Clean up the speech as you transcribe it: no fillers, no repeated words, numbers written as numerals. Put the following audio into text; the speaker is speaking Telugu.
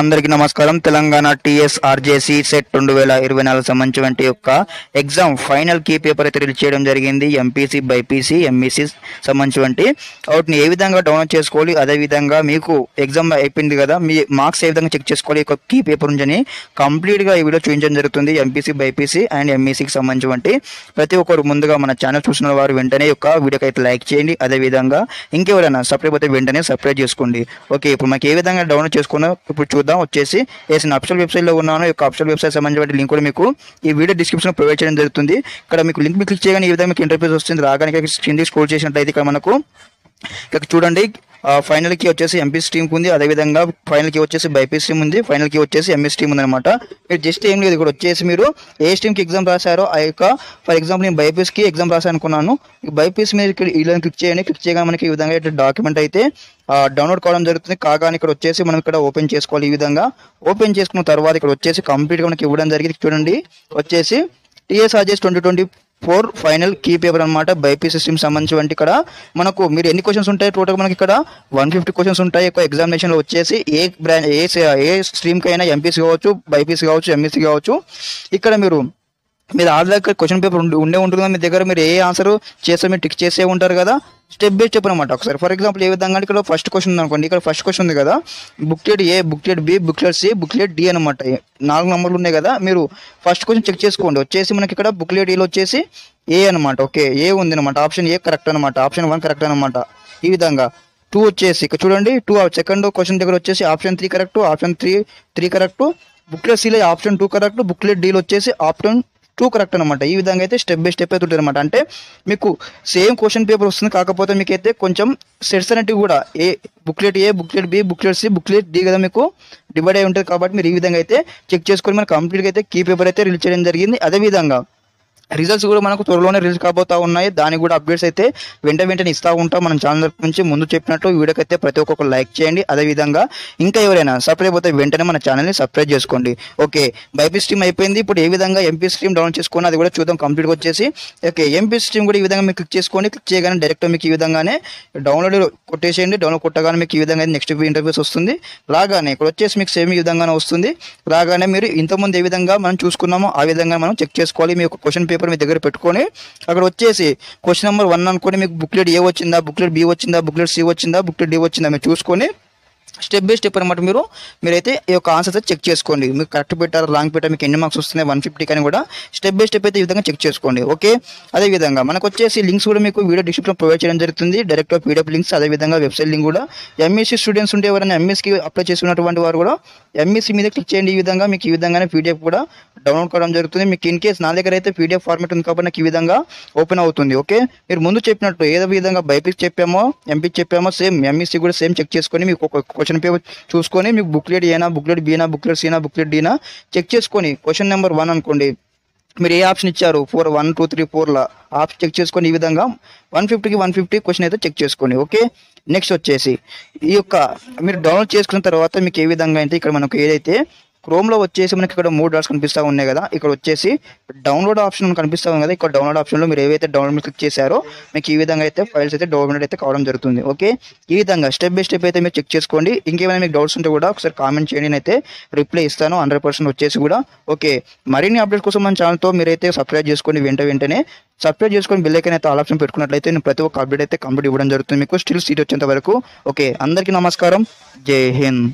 అందరికీ నమస్కారం. తెలంగాణ టీఎస్ఆర్జేసీ సెట్ 2024 సంబంధించిన యొక్క ఎగ్జామ్ ఫైనల్ కీ పేపర్ అయితే రిలీజ్ చేయడం జరిగింది. ఎంపీసీ, బైపీసీ, ఎంఈసీ సంబంధించి వాటిని ఏ విధంగా డౌన్లోడ్ చేసుకోవాలి, అదేవిధంగా మీకు ఎగ్జామ్ అయిపోయింది కదా, మీ మార్క్స్ ఏ విధంగా చెక్ చేసుకోవాలి ఒక కీ పేపర్ నుంచి కంప్లీట్గా ఈ వీడియో చూపించడం జరుగుతుంది. ఎంపీసీ, బైపీసీ అండ్ ఎంఈసీకి సంబంధించి ప్రతి ఒక్కరు ముందుగా మన ఛానల్ చూసిన వారు వెంటనే యొక్క వీడియోకి అయితే లైక్ చేయండి. అదేవిధంగా ఇంకెవరైనా సబ్స్క్రైబ్ అయితే వెంటనే సబ్స్క్రైబ్ చేసుకోండి. ఓకే, ఇప్పుడు మనకి ఏ విధంగా డౌన్లోడ్ చేసుకున్నా ఇప్పుడు చూద్దాం. వచ్చేసి నేను అఫిషియల్ వెబ్సైట్లో ఉన్నాను. ఈ అఫిషియల్ వెబ్సైట్ సంబంధించిన లింక్ కూడా మీకు ఈ వీడియో డిస్క్రిప్షన్ ప్రొవైడ్ చేయడం జరుగుతుంది. ఇక్కడ మీకు లింక్ క్లిక్ చేయగానే ఈ విధంగా మీకు ఇంటర్ఫేస్ వస్తుంది. రాగానే కిందికి స్క్రోల్ చేసినట్లయితే ఇక్కడ మనకు ఇక్కడ చూడండి, ఫైనల్ కి వచ్చేసి ఎంపీ స్ట్రీమ్ ఉంది, అదేవిధంగా ఫైనల్ కి వచ్చేసి బైపీ స్ట్రీమ్ ఉంది, ఫైనల్ కి వచ్చేసి ఎంఈ స్ట్రీమ్ ఉంది అనమాట. మీరు జస్ట్ ఏం లేదు, ఇక్కడ వచ్చేసి మీరు ఏ స్ట్రీమ్ కి ఎగ్జామ్ రాశారో ఆ యొక్క, ఫర్ ఎగ్జాంపుల్ నేను బైపీస్ కి ఎగ్జామ్ రాశాను అనుకున్నాను. బైపీస్ మీద ఇక్కడ ఇలా క్లిక్ చేయండి. క్లిక్ చేయగానే మనకి ఈ విధంగా డాక్యుమెంట్ అయితే డౌన్లోడ్ కావడం జరుగుతుంది. కాగానే ఇక్కడ వచ్చేసి మనం ఇక్కడ ఓపెన్ చేసుకోవాలి. ఈ విధంగా ఓపెన్ చేసుకున్న తర్వాత ఇక్కడ వచ్చేసి కంప్లీట్గా మనకి ఇవ్వడం జరిగింది. చూడండి, వచ్చేసి టీఎస్ఆర్జేఎస్ 2024 ఫైనల్ కీ పేపర్ అనమాట. బైపీసీ స్ట్రీమ్ సంబంధించి ఇక్కడ మనకు మీరు ఎన్ని క్వశ్చన్స్ ఉంటాయి టోటల్ మనకి ఇక్కడ 150 క్వశ్చన్స్ ఉంటాయి. ఎక్కువ ఎగ్జామినేషన్లో వచ్చేసి ఏ స్ట్రీమ్కి అయినా ఎంపీసీ కావచ్చు, బైపీసీ కావచ్చు, ఎంఈసీ కావచ్చు. ఇక్కడ మీరు ఆధార్ కార్డ్ క్వశ్చన్ పేపర్ ఉండే ఉంటుంది మీ దగ్గర. మీరు ఏ ఆన్సర్ చేస్తే మీరు టిక్ చేసే ఉంటారు కదా, స్టెప్ బై స్టెప్ అనమాట. ఒకసారి ఫర్ ఎగ్జాంపుల్ ఏ విధంగా ఇక్కడ ఫస్ట్ క్వశ్చన్ ఉంది అనుకోండి. ఇక్కడ ఫస్ట్ క్వశ్చన్ ఉంది కదా, booklet A, booklet B, booklet C, booklet D అనమాట. 4 నంబర్లు ఉన్నాయి కదా, మీరు ఫస్ట్ క్వశ్చన్ చెక్ చేసుకోండి. వచ్చేసి మనకి ఇక్కడ బుక్లెట్ ఏలో వచ్చేసి ఏ అనమాట. ఓకే, ఏ ఉంది అనమాట. ఆప్షన్ ఏ కరెక్ట్ అనమాట, ఆప్షన్ 1 కరెక్ట్ అనమాట. ఈ విధంగా 2 వచ్చేసి ఇక్కడ చూడండి, 2 సెకండ్ క్వశ్చన్ దగ్గర వచ్చేసి option 3 correct, option 3 correct. Booklet సిలో ఆప్షన్ 2 కరెక్ట్, బుక్లెట్ డిలో వచ్చేసి ఆప్షన్ 2 కరెక్ట్ అనమాట. ఈ విధంగా అయితే స్టెప్ బై స్టెప్ అయితే ఉంటుంది అనమాట. అంటే మీకు సేమ్ క్వశ్చన్ పేపర్ వస్తుంది, కాకపోతే మీకు అయితే కొంచెం సెట్స్ అనేటివి కూడా booklet A, booklet B, booklet C, booklet D కదా మీకు డివైడ్ అయి ఉంటుంది. కాబట్టి మీరు ఈ విధంగా అయితే చెక్ చేసుకొని మనకు కంప్లీట్గా అయితే కీ పేపర్ అయితే రిలీజ్ చేయడం జరిగింది. అదేవిధంగా రిజల్ట్స్ కూడా మనకు త్వరలోనే రిలీజ్ కాబోతా ఉన్నాయి. దానికి కూడా అప్డేట్స్ అయితే వెంటనే ఇస్తూ ఉంటాం. మన ఛానల్ నుంచి ముందు చెప్పినట్టు వీడియోకి అయితే ప్రతి ఒక్కరు లైక్ చేయండి. అదేవిధంగా ఇంకా ఎవరైనా సబ్స్క్రైబ్ అయితే వెంటనే మన ఛానల్ని సబ్స్క్రైబ్ చేసుకోండి. ఓకే, బైపీ స్ట్రీమ్ అయిపోయింది. ఇప్పుడు ఏ విధంగా ఎంపీ స్ట్రీమ్ డౌన్లోడ్ చేసుకొని అది కూడా చూద్దాం కంప్లీట్గా వచ్చేసి. ఓకే, ఎంపీ స్ట్రీమ్ కూడా ఈ విధంగా మీకు క్లిక్ చేసుకోండి. క్లిక్ చేయగానే డైరెక్ట్ మీకు ఈ విధంగానే డౌన్లోడ్ కొట్టేసేయండి. డౌన్లోడ్ కొట్టగానే మీకు ఈ విధంగా నెక్స్ట్ ఇంటర్ఫేస్ వస్తుంది. రాగానే ఇక్కడ వచ్చేసి మీకు సేమ్ ఈ విధంగానే వస్తుంది. రాగానే మీరు ఇంతకుముందు ఏ విధంగా మనం చూసుకున్నామో ఆ విధంగా మనం చెక్ చేసుకోవాలి. మీ యొక్క క్వశ్చన్ పేపర్ మీ దగ్గర పెట్టుకొని అక్కడ వచ్చేసి క్వశ్చన్ నెంబర్ 1 అనుకోని మీకు బుక్లెట్ ఏ వచ్చిందా, బుక్లెట్ బి వచ్చిందా, బుక్లెట్ సి వచ్చిందా, బుక్లెట్ డి వచ్చిందా మీరు చూసుకొని స్టెప్ బై స్టెప్ అనమాట మీరైతే ఈ యొక్క ఆన్సర్స్ అయితే చెక్ చేసుకోండి. మీకు కరెక్ట్ పెట్టారు, రాంగ్ పెట్టారు, మీకు ఎన్ని మార్క్స్ వస్తున్నాయి 150 కానీ కూడా స్టెప్ బై స్టెప్ అయితే ఈ విధంగా చెక్ చేసుకోండి. ఓకే, అదేవిధంగా మనకు వచ్చేసి లింక్స్ కూడా మీకు వీడియో డిస్క్రిప్షన్ ప్రొవైడ్ చేయడం జరుగుతుంది. డైరెక్ట్ పీడిఎఫ్ లింక్స్, అదేవిధంగా వెబ్సైట్ లింక్ కూడా. ఎంఈసీ స్టూడెంట్స్ ఉంటే ఎవరైనా ఎంఎస్కి అప్లై చేసుకున్నటువంటి వారు కూడా ఎంఈసీ మీద క్లిక్ చేయండి. ఈ విధంగా మీకు ఈ విధంగానే పీడిఎఫ్ కూడా డౌన్లోడ్ కావడం జరుగుతుంది. మీకు ఇన్ కేస్ నా దగ్గర అయితే పీడిఎఫ్ ఫార్మేట్ ఉంది కాబట్టి నాకు ఈ విధంగా ఓపెన్ అవుతుంది. ఓకే, మీరు ముందు చెప్పినట్టు ఏదో విధంగా బైపీకి చెప్పామో, ఎంపీకి చెప్పామో సేమ్ ఎంఈసీ కూడా సేమ్ చెక్ చేసుకొని మీకు ఒక క్వశ్చన్ పేపర్ చూసుకొని మీకు బుక్లెట్ ఏనా, బుక్లెట్ బీనా, బుక్లెట్ సీనా, బుక్లెట్ డీనా చెక్ చేసుకొని క్వశ్చన్ నెంబర్ 1 అనుకోండి, మీరు ఏ ఆప్షన్ ఇచ్చారు 4 1 2 3 4లా ఆప్షన్ చెక్ చేసుకొని ఈ విధంగా 150కి 150 క్వశ్చన్ అయితే చెక్ చేసుకోండి. ఓకే, నెక్స్ట్ వచ్చేసి ఈ యొక్క మీరు డౌన్లోడ్ చేసుకున్న తర్వాత మీకు ఏ విధంగా అయితే ఇక్కడ మనకు ఏదైతే క్రోమ్లో వచ్చేసి మనకి ఇక్కడ 3 డాట్స్ కనిపిస్తూ ఉన్నాయి కదా, ఇక్కడ వచ్చేసి డౌన్లోడ్ ఆప్షన్ కనిపిస్తూ ఉంది కదా. ఇక్కడ డౌన్లోడ్ ఆప్షన్లో మీరు ఏవైతే డౌన్లోడ్ క్లిక్ చేశారో మీకు ఈ విధంగా అయితే ఫైల్స్ అయితే డౌన్లోడ్ అయితే కావడం జరుగుతుంది. ఓకే, ఈ విధంగా స్టెప్ బై స్టెప్ అయితే మీరు చెక్ చేసుకోండి. ఇంకేమైనా మీకు డౌట్స్ ఉంటే కూడా ఒకసారి కామెంట్ చేయండి, నేనైతే రిప్లై ఇస్తాను 100% వచ్చేసి కూడా. ఓకే, మరిన్ని అప్డేట్స్ కోసం మన ఛానల్తో మీరైతే సబ్స్క్రైబ్ చేసుకోండి. వెంటనే సబ్స్క్రైబ్ చేసుకొని బెల్ ఐకాన్ అయితే ఆల్ ఆప్షన్ పెట్టుకున్నట్లయితే నేను ప్రతి ఒక్క అప్డేట్ అయితే కంప్లీట్ ఇవ్వడం జరుగుతుంది మీకు స్టిల్ సీట్ వచ్చేంత వరకు. ఓకే, అందరికీ నమస్కారం, జై హింద్.